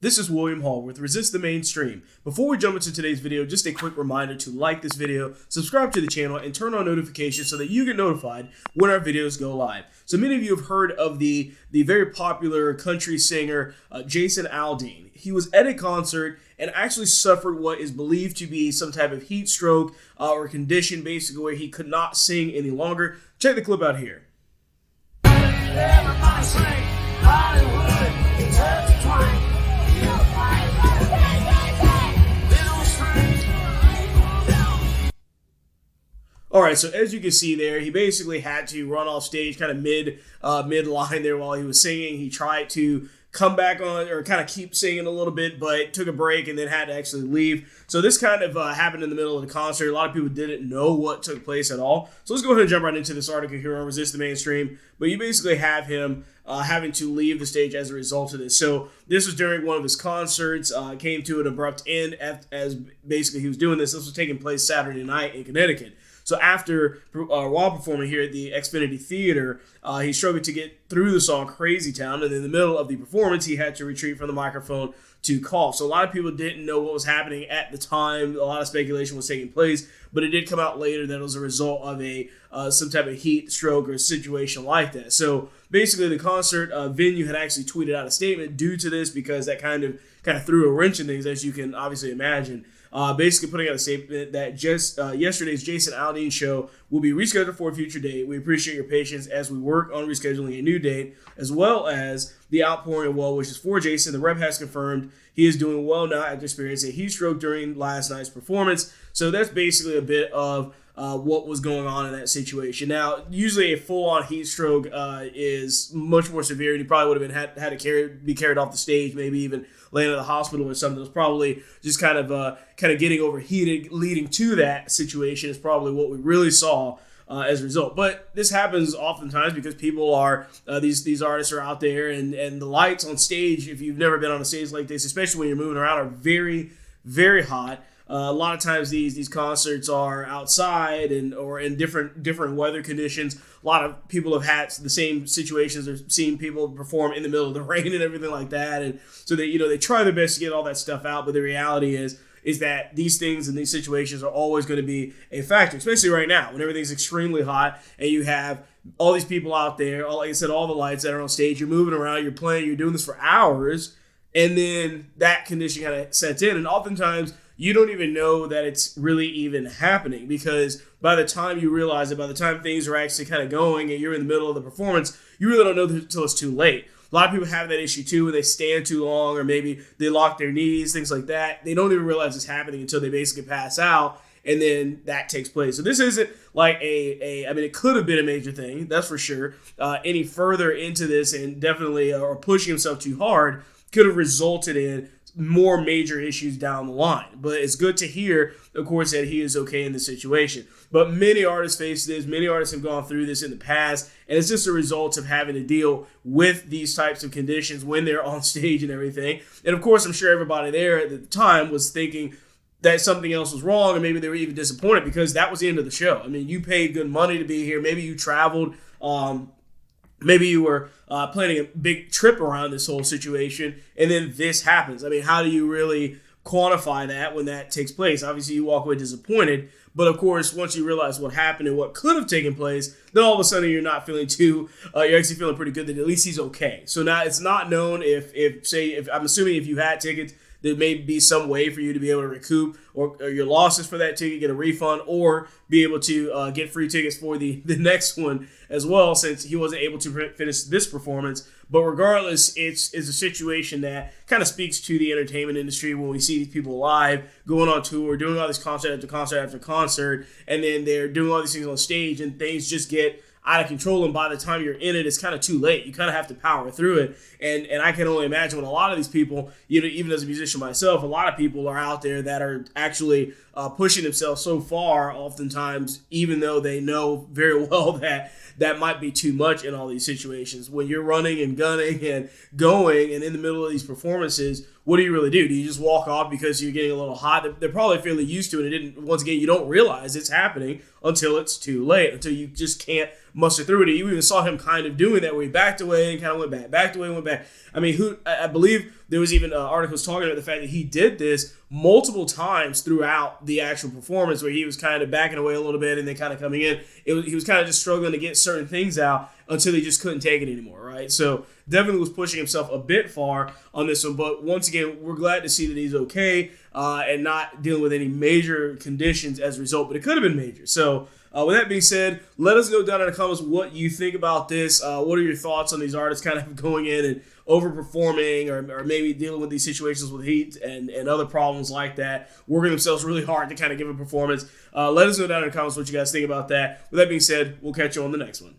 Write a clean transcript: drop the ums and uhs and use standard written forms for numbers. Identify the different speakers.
Speaker 1: This is William Hall with Resist the Mainstream. Before we jump into today's video, just a quick reminder to like this video, subscribe to the channel, and turn on notifications so that you get notified when our videos go live. So many of you have heard of the very popular country singer Jason Aldean. He was at a concert and actually suffered what is believed to be some type of heat stroke or condition, basically where he could not sing any longer. Check the clip out here. All right, so as you can see there, he basically had to run off stage kind of mid-line there while he was singing. He tried to come back on or kind of keep singing a little bit, but took a break and then had to actually leave. So this kind of happened in the middle of the concert. A lot of people didn't know what took place at all. So let's go ahead and jump right into this article here on Resist the Mainstream. But you basically have him having to leave the stage as a result of this. So this was during one of his concerts, came to an abrupt end as basically he was doing this. This was taking place Saturday night in Connecticut. So while performing here at the Xfinity Theater, he struggled to get through the song Crazy Town, and in the middle of the performance, he had to retreat from the microphone to cough. So a lot of people didn't know what was happening at the time. A lot of speculation was taking place, but it did come out later that it was a result of some type of heat stroke or situation like that. So basically, the concert venue had actually tweeted out a statement due to this because that kind of threw a wrench in things, as you can obviously imagine. Basically putting out a statement that just yesterday's Jason Aldean show will be rescheduled for a future date. We appreciate your patience as we work on rescheduling a new date, as well as the outpouring of well wishes for Jason. The rep has confirmed he is doing well now after experiencing a heat stroke during last night's performance. So that's basically a bit of what was going on in that situation. Now, usually a full-on heat stroke is much more severe, and he probably would have had to be carried off the stage, maybe even land in the hospital or something. It was probably just kind of getting overheated, leading to that situation is probably what we really saw as a result. But this happens oftentimes because people are these artists are out there, and the lights on stage, if you've never been on a stage like this, especially when you're moving around, are very, very hot. A lot of times these concerts are outside or in different weather conditions. A lot of people have had the same situations. They're seeing people perform in the middle of the rain and everything like that. And so they try their best to get all that stuff out. But the reality is that these things and these situations are always going to be a factor, especially right now when everything's extremely hot and you have all these people out there, like I said, all the lights that are on stage. You're moving around, you're playing, you're doing this for hours, and then that condition kind of sets in. And oftentimes you don't even know that it's really even happening, because by the time you realize it, by the time things are actually kind of going and you're in the middle of the performance, you really don't know until it's too late. A lot of people have that issue too, when they stand too long or maybe they lock their knees, things like that. They don't even realize it's happening until they basically pass out, and then that takes place. So this isn't like it could have been a major thing, that's for sure. Any further into this and definitely or pushing himself too hard could have resulted in more major issues down the line. But it's good to hear, of course, that he is okay in this situation. But many artists face this. Many artists have gone through this in the past, and it's just a result of having to deal with these types of conditions when they're on stage and everything. And of course, I'm sure everybody there at the time was thinking that something else was wrong, and maybe they were even disappointed because that was the end of the show. I mean, you paid good money to be here. Maybe you traveled. Maybe you were planning a big trip around this whole situation, and then this happens. I mean, how do you really quantify that when that takes place? Obviously, you walk away disappointed, but of course, once you realize what happened and what could have taken place, then all of a sudden you're not feeling you're actually feeling pretty good that at least he's okay. So now it's not known if I'm assuming if you had tickets, there may be some way for you to be able to recoup or your losses for that ticket, get a refund, or be able to get free tickets for the next one as well, since he wasn't able to finish this performance. But regardless, it's a situation that kind of speaks to the entertainment industry when we see these people live, going on tour, doing all these concert after concert after concert, and then they're doing all these things on stage, and things just get out of control, and by the time you're in it, it's kind of too late. You kind of have to power through it, and I can only imagine when a lot of these people, even as a musician myself, a lot of people are out there that are actually pushing themselves so far, oftentimes, even though they know very well that might be too much in all these situations. When you're running and gunning and going, and in the middle of these performances, what do you really do? Do you just walk off because you're getting a little hot? They're probably fairly used to it. Once again, you don't realize it's happening until it's too late, until you just can't muster through it. You even saw him kind of doing that where he backed away and kind of went back, backed away, went back. I mean, I believe there was even articles talking about the fact that he did this multiple times throughout the actual performance where he was kind of backing away a little bit and then kind of coming in. He was kind of just struggling to get certain things out until he just couldn't take it anymore, right? So definitely was pushing himself a bit far on this one. But once again, we're glad to see that he's okay and not dealing with any major conditions as a result. But it could have been major. So with that being said, let us know down in the comments what you think about this. What are your thoughts on these artists kind of going in and overperforming or maybe dealing with these situations with heat and other problems like that, working themselves really hard to kind of give a performance. Let us know down in the comments what you guys think about that. With that being said, we'll catch you on the next one.